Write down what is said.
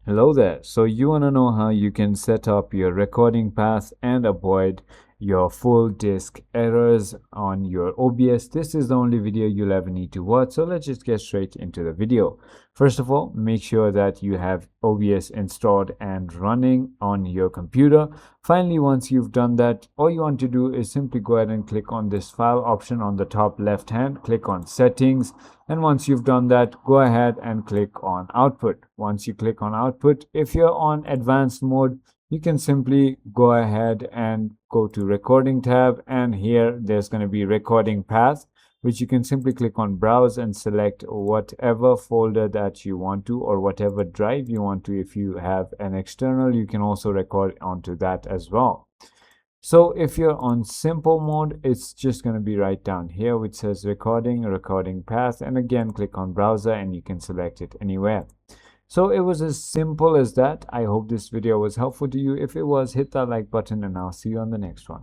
Hello there. So you want to know how you can set up your recording path and avoid your full disk errors on your OBS. This is the only video you'll ever need to watch. So let's just get straight into the video. First of all, make sure that you have OBS installed and running on your computer. Finally, once you've done that, all you want to do is simply go ahead and click on this file option on the top left hand, click on settings. And once you've done that, go ahead and click on output. Once you click on output, if you're on advanced mode, you can simply go ahead and go to recording tab, and here there's going to be recording path, which you can simply click on browse and select whatever folder that you want to, or whatever drive you want to. If you have an external, you can also record onto that as well. So if you're on simple mode, it's just going to be right down here which says recording path, and again click on browser and you can select it anywhere. So it was as simple as that. I hope this video was helpful to you. If it was, hit that like button and I'll see you on the next one.